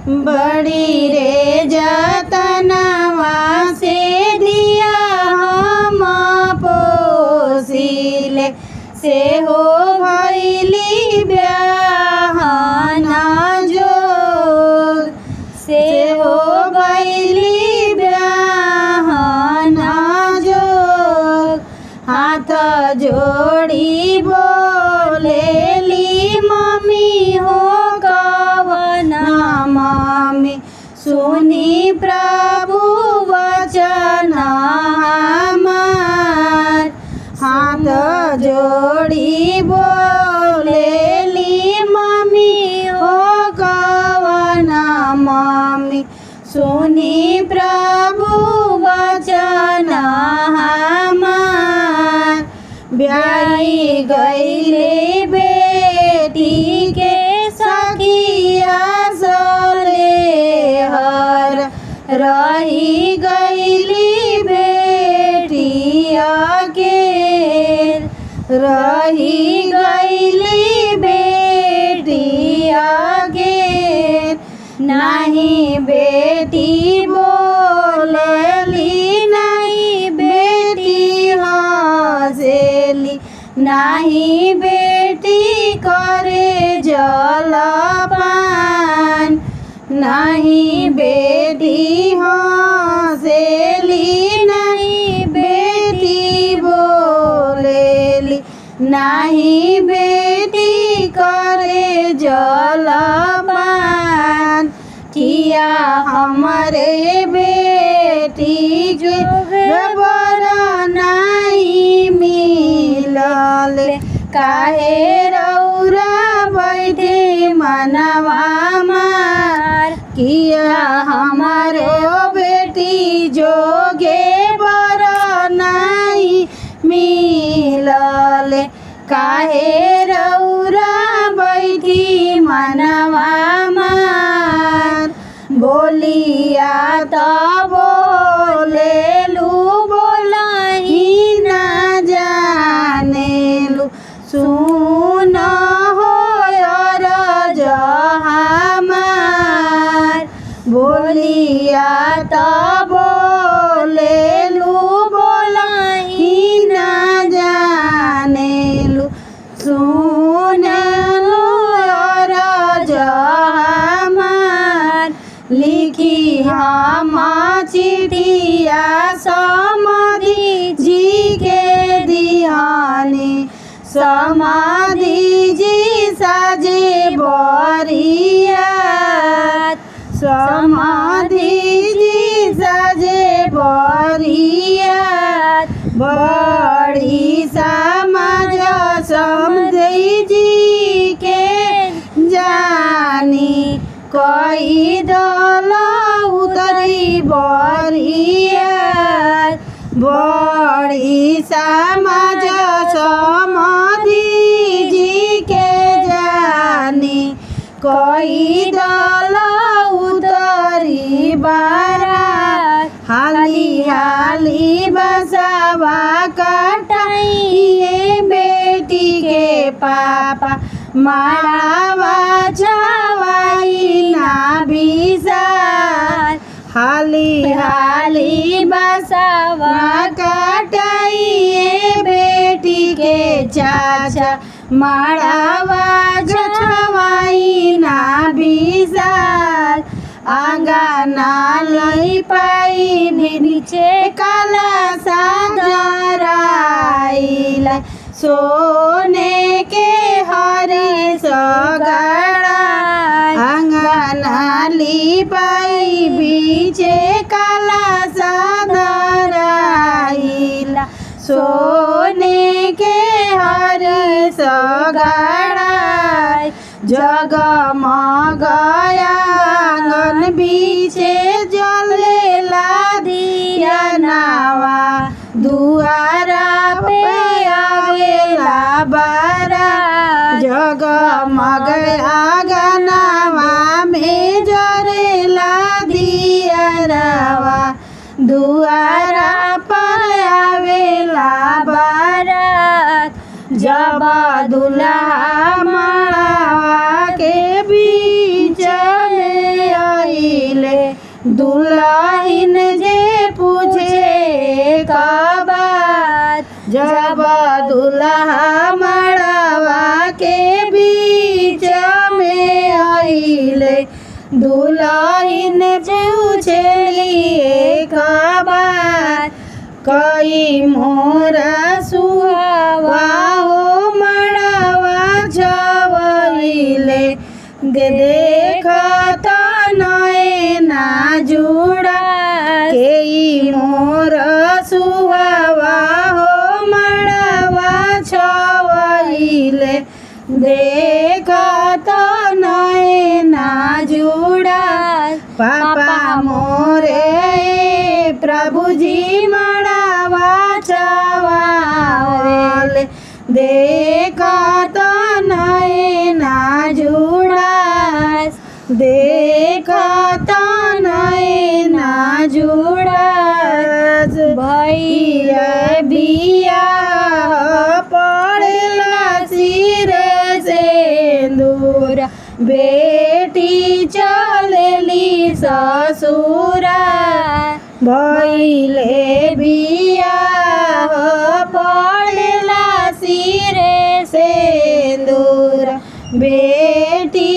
बड़ी रे जतनवा से दिया हम पोसिले से हो भइली ब्याहना जोग से हो भइली ब्याहना जोग। हाथ जोड़ी बोलेली मम्मी हो कवना मम्मी सुनी प्रभु वचन हमार। हाथ जोड़ी बोलेली मम्मी हो कवना मम्मी सुनी प्रभु वचन हमार। ब्याही गईले बेटी के सखिया सोले हर रही गईली बेटिया के रही गईली बेटिया के। नहीं बेटी बोलेली नहीं बेटी हंसेली नहीं बेटी करे जलपान। नहीं बेटी हंसेली नहीं बेटी बोलेली नहीं बेटी करे जलपान। किया हमारे बेटी जो बड़ा नहीं मिलल काहे रौरा बैठे मनवा मार। किया हमारे बेटी जोगे बड़ा नहीं मिलल काहे रौरा बैठी मनवा मार। बोलिया तो बोलेलू बोलही ना जानेलू सुन हो अरज हमार। बोलिया तो बोलेलू बोलही ना जानेलू सुनलू अरज हमार। लिखी हम चिठिया समाधि जी के दिहानी समाधि जी साजे बरियात। समाधि जी साजे बरियात बड़ी समाज समझी जी के जानी कोई दल उतरी बरियात। बड़ी समाज समाधि जी के जानी कोई दल उतरी बारात। हाली हाली बसवा कटाइए बेटी के पापा मारावा छवाई ना बिसार। हाली हाली बसवा कटाइए बेटी के चाचा मारावा छवाई ना बिसार। आंगना लई पाई नीचे काला साजराइला सोने के हरे सगड़ा। आंगना ली पाई बीचे काला साजराइला सोने के हरे सगड़ा। जगमग आंगन बीचे जलेला दिया नावा दुआरा पे आवेला बारा। जगमग आंगनवा में जरेला दिया रवा दुआरा पर आवेला बारात। जब दुल्हा माड़वा के बीच में दुल्हन जे पूछे का बात, जब दुल्हा मड़वा के बीच में आइले, दुल्हन पूछली का बात, कई मोरा सुहावा हो मड़वा छवइले, देखत नैना जुड़ा के मोर सुहावा हो मड़वा छवइले, देखत नैना जुड़ा। पापा मोरे प्रभु जी मड़वा छवाले, देखत नैना जुड़ा, देखत नैना जुड़ा। भैया बियाह पड़ला सिरे सिंदूर, बेटी चलली ससुरा, भइले बियाह पड़ला सिरे सिंदूर, बेटी